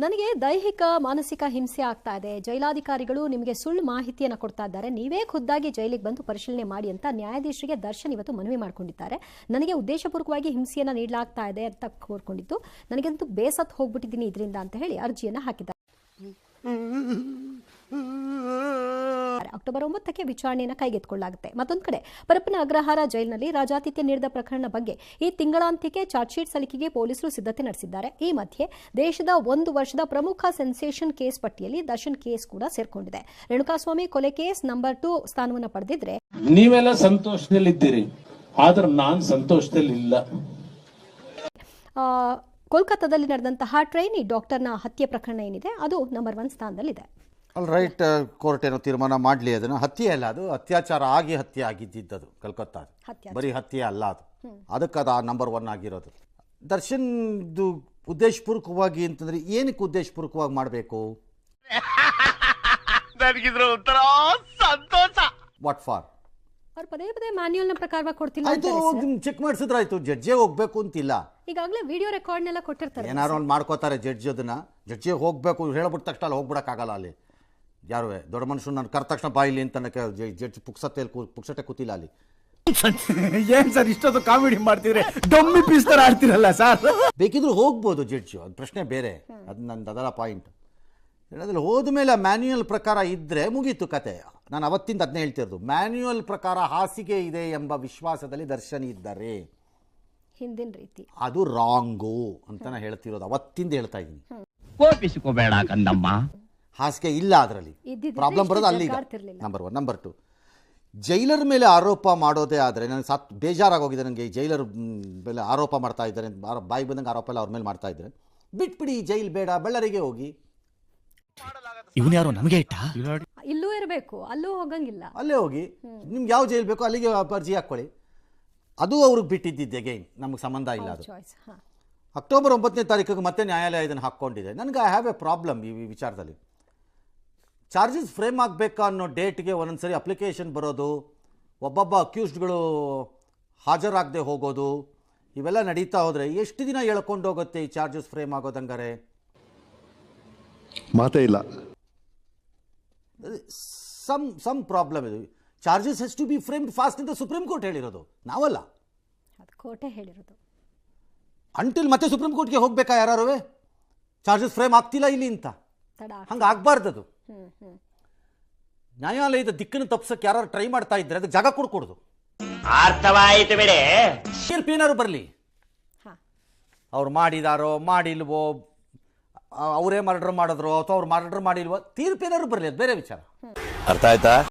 ನನಗೆ ದೈಹಿಕ ಮಾನಸಿಕ ಹಿಂಸೆ ಆಗ್ತಾ ಇದೆ. ಜೈಲಾಧಿಕಾರಿಗಳು ನಿಮಗೆ ಸುಳ್ಳು ಮಾಹಿತಿಯನ್ನು ಕೊಡ್ತಾ ಇದ್ದಾರೆ. ನೀವೇ ಖುದ್ದಾಗಿ ಜೈಲಿಗೆ ಬಂದು ಪರಿಶೀಲನೆ ಮಾಡಿ ಅಂತ ನ್ಯಾಯಾಧೀಶರಿಗೆ ದರ್ಶನ್ ಇವತ್ತು ಮನವಿ ಮಾಡಿಕೊಂಡಿದ್ದಾರೆ. ನನಗೆ ಉದ್ದೇಶಪೂರ್ವಕವಾಗಿ ಹಿಂಸೆಯನ್ನು ನೀಡಲಾಗ್ತಾ ಇದೆ ಅಂತ ಕೋರ್ಕೊಂಡಿದ್ದು, ನನಗಂತೂ ಬೇಸತ್ತು ಹೋಗ್ಬಿಟ್ಟಿದ್ದೀನಿ ಇದರಿಂದ ಅಂತ ಹೇಳಿ ಅರ್ಜಿಯನ್ನು ಹಾಕಿದ್ದಾರೆ. ಅಕ್ಟೋಬರ್ 9ಕ್ಕೆ ವಿಚಾರಣೆಯನ್ನು ಕೈಗೆತ್ತಿಕೊಳ್ಳಲಾಗುತ್ತೆ. ಮತ್ತೊಂದು ಕಡೆ ಪರಪ್ಪನ ಅಗ್ರಹಾರ ಜೈಲಿನಲ್ಲಿ ರಾಜಾತಿಥ್ಯ ನೀಡಿದ ಪ್ರಕರಣ ಬಗ್ಗೆ ಈ ತಿಂಗಳಾಂತ್ಯಕ್ಕೆ ಚಾರ್ಜ್ ಶೀಟ್ ಸಲ್ಲಿಕೆಗೆ ಪೊಲೀಸರು ಸಿದ್ಧತೆ ನಡೆಸಿದ್ದಾರೆ. ಈ ಮಧ್ಯೆ ದೇಶದ 1 ವರ್ಷದ ಪ್ರಮುಖ ಸೆನ್ಸೇಷನ್ ಕೇಸ್ ಪಟ್ಟಿಯಲ್ಲಿ ದರ್ಶನ್ ಕೇಸ್ ಕೂಡ ಸೇರ್ಕೊಂಡಿದೆ. ರೇಣುಕಾಸ್ವಾಮಿ ಕೊಲೆ ಕೇಸ್ ನಂಬರ್ 2 ಸ್ಥಾನವನ್ನು ಪಡೆದಿದ್ರೆ ನೀವೆಲ್ಲ ಸಂತೋಷದಲ್ಲಿದ್ದೀರಿ, ಆದ್ರೆ ನಾನು ಸಂತೋಷದಲ್ಲಿಲ್ಲ. ಕೋಲ್ಕತ್ತಾದಲ್ಲಿ ನಡೆದಂತಹ ಟ್ರೈನಿ ಡಾಕ್ಟರ್ನ ಹತ್ಯೆ ಪ್ರಕರಣ ಏನಿದೆ ಅದು ನಂಬರ್ 1 ಸ್ಥಾನದಲ್ಲಿದೆ. ಆಲ್ ರೈಟ್, ಕೋರ್ಟ್ ಏನೋ ತೀರ್ಮಾನ ಮಾಡಲಿ. ಅದನ್ನು ಹತ್ಯೆ ಅಲ್ಲ, ಅದು ಅತ್ಯಾಚಾರ ಆಗಿ ಹತ್ಯೆ ಆಗಿದ್ದು ಕಲ್ಕತ್ತಾ. ಬರೀ ಹತ್ಯೆ ಅಲ್ಲ ಅದು, ಅದಕ್ಕೆ ಅದು ನಂಬರ್ 1 ಆಗಿರೋದು. ದರ್ಶನ್ದು ಉದ್ದೇಶಪೂರ್ವಕವಾಗಿ ಅಂತಂದ್ರೆ ಏನಕ್ಕೆ ಉದ್ದೇಶಪೂರ್ವಕವಾಗಿ ಮಾಡಬೇಕು? What for? ಅವ್ರು ಪದೇ ಪದೇ ಮ್ಯಾನ್ಯುಯಲ್ನ ಪ್ರಕಾರವಾಗಿ ಕೊಡ್ತಿಲ್ಲ. ಆಯ್ತು, ಚೆಕ್ ಮಾಡಿಸಿದ್ರೆ ಆಯ್ತು. ಜಡ್ಜೇ ಹೋಗ್ಬೇಕು ಅಂತಿಲ್ಲ. ಈಗಾಗಲೇ ವಿಡಿಯೋ ರೆಕಾರ್ಡ್ನೆಲ್ಲ ಕೊಟ್ಟಿರ್ತಾರೆ. ಏನಾರು ಒಂದು ಮಾಡ್ಕೋತಾರೆ ಜಡ್ಜ್. ಅದನ್ನ ಜಡ್ಜೇ ಹೋಗ್ಬೇಕು ಹೇಳ್ಬಿಟ್ಟ ತಕ್ಷಣ ಅಲ್ಲಿ ಹೋಗ್ಬಿಡಕ್ಕಾಗಲ್ಲ. ಅಲ್ಲಿ ಯಾರು ದೊಡ್ಡ ಮನುಷ್ಯನ ನಾನು ಕರೆದ ತಕ್ಷಣ ಬಾಯಿಲಿ ಅಂತ ಜಡ್ಜ್ ಪುಕ್ಸಟ್ಟೆ ಕೂತಿಲ್ಲ ಅಲ್ಲಿ. ಏನ್ ಸರ್ ಇಷ್ಟೊಂದು ಕಾಮಿಡಿ ಮಾಡ್ತಿದ್ರೆ ಡಮ್ಮಿ ಪೀಸ್ ತರ ಆಡ್ತಿರಲ್ಲ ಸರ್? ಬೇಕಿದ್ರು ಹೋಗ್ಬೋದು ಜಡ್ಜ್, ಅದು ಪ್ರಶ್ನೆ ಬೇರೆ. ಅದು ನಂದು ಅದರ ಪಾಯಿಂಟ್. ಹೇಳೋದ್ರಲ್ಲಿ ಹೋದ್ಮೇಲೆ ಮ್ಯಾನ್ಯುಯಲ್ ಪ್ರಕಾರ ಇದ್ದರೆ ಮುಗೀತು ಕತೆ. ನಾನು ಅವತ್ತಿಂದ ಅದನ್ನೇ ಹೇಳ್ತಿರೋದು. ಮ್ಯಾನ್ಯುಯಲ್ ಪ್ರಕಾರ ಹಾಸಿಗೆ ಇದೆ ಎಂಬ ವಿಶ್ವಾಸದಲ್ಲಿ ದರ್ಶನ್ ಇದ್ದಾರೆ. ಹಿಂದಿನ ರೀತಿ ಅದು ರಾಂಗು ಅಂತ ನಾನು ಹೇಳ್ತಿರೋದು. ಅವತ್ತಿಂದ ಹೇಳ್ತಾ ಇದ್ದೀನಿ. ಕೋಪಿಸಿಕೋಬೇಡ ಕಂದಮ್ಮ. ಹಾಸಿಗೆ ಇಲ್ಲ, ಅದರಲ್ಲಿ ಪ್ರಾಬ್ಲಮ್ ಬರೋದು ಅಲ್ಲಿ. ನಂಬರ್ 1. ನಂಬರ್ 2, ಜೈಲರ್ ಮೇಲೆ ಆರೋಪ ಮಾಡೋದೇ ಆದರೆ ನನಗೆ ಬೇಜಾರಾಗೋಗಿದೆ. ನನಗೆ ಈ ಜೈಲರ್ ಮೇಲೆ ಆರೋಪ ಮಾಡ್ತಾ ಇದ್ದಾರೆ, ಬಾಯಿ ಬಂದಂಗೆ ಆರೋಪ ಎಲ್ಲ ಅವ್ರ ಮೇಲೆ ಮಾಡ್ತಾ ಇದ್ದಾರೆ. ಬಿಟ್ಬಿಡಿ, ಜೈಲ್ ಬೇಡ, ಬಳ್ಳಾರಿಗೆ ಹೋಗಿ. ಇವನು ಯಾರು ನಮಗೆ ಇಟ್ಟ? ಇಲ್ಲೂ ಇರಬೇಕು, ಅಲ್ಲೂ ಹೋಗಂಗಿಲ್ಲ. ಅಲ್ಲೇ ಹೋಗಿ, ನಿಮ್ಗೆ ಯಾವ ಜೈಲ್ ಬೇಕೋ ಅಲ್ಲಿಗೆ ಅರ್ಜಿ ಹಾಕ್ಕೊಳ್ಳಿ. ಅದು ಅವ್ರಿಗೆ ಬಿಟ್ಟಿದ್ದಿದ್ದೆ ಗೈನ್, ನಮಗೆ ಸಂಬಂಧ ಇಲ್ಲ ಅದು. ಅಕ್ಟೋಬರ್ 9ನೇ ತಾರೀಕಿಗೆ ಮತ್ತೆ ನ್ಯಾಯಾಲಯ ಇದನ್ನು ಹಾಕ್ಕೊಂಡಿದೆ. ನನಗೆ ಐ ಹ್ಯಾವ್ ಎ ಪ್ರಾಬ್ಲಮ್ ಈ ವಿಚಾರದಲ್ಲಿ. ಚಾರ್ಜಸ್ ಫ್ರೇಮ್ ಆಗಬೇಕಾ ಅನ್ನೋ ಡೇಟ್ಗೆ ಒಂದೊಂದ್ಸರಿ ಅಪ್ಲಿಕೇಶನ್ ಬರೋದು, ಒಬ್ಬೊಬ್ಬ ಅಕ್ಯೂಸ್ಡ್ಗಳು ಹಾಜರಾಗದೆ ಹೋಗೋದು, ಇವೆಲ್ಲ ನಡೀತಾ ಹೋದರೆ ಎಷ್ಟು ದಿನ ಹೇಳ್ಕೊಂಡು ಹೋಗುತ್ತೆ ಈ ಚಾರ್ಜಸ್ ಫ್ರೇಮ್ ಆಗೋದಂಗಾರೆ? ಮಾತೇ ಇಲ್ಲ. ಸಮ್ ಪ್ರಾಬ್ಲಮ್ ಇದು. Charges has to be framed fast ಅಂತ ಸುಪ್ರೀಂ ಕೋರ್ಟ್ ಹೇಳಿರೋದು, ನಾವಲ್ಲ. ಕೋರ್ಟೇ ಹೇಳಿರೋದು. ಅಂಟಿಲ್ ಮತ್ತೆ ಸುಪ್ರೀಂ ಕೋರ್ಟ್ಗೆ ಹೋಗ್ಬೇಕಾ ಯಾರು? ಚಾರ್ಜಸ್ ಫ್ರೇಮ್ ಆಗ್ತಿಲ್ಲ ಇಲ್ಲಿ ಅಂತ ಹಂಗೆ ಆಗ್ಬಾರ್ದು. ಅದು ನ್ಯಾಯಾಲಯದ ದಿಕ್ಕನ್ನು ತಪ್ಪಿಸಕ್ಕೆ ಯಾರು ಟ್ರೈ ಮಾಡ್ತಾ ಇದ್ರೆ ಅದಕ್ಕೆ ಜಾಗ ಕೊಡ್ಕೊಡುದು. ಅರ್ಥವಾಯಿತು ಬಿಡೆ. ಏನಾರು ಬರಲಿ, ಅವ್ರು ಮಾಡಿದಾರೋ ಮಾಡಿಲ್ವೋ, ಅವರೇ ಮರ್ಡರ್ ಮಾಡಿದ್ರು ಅಥವಾ ಅವ್ರು ಮರ್ಡರ್ ಮಾಡಿಲ್ವೋ, ತೀರ್ಪೇನಾದ್ರು ಬರಲಿ, ಅದು ಬೇರೆ ವಿಚಾರ. ಅರ್ಥ ಆಯ್ತಾ?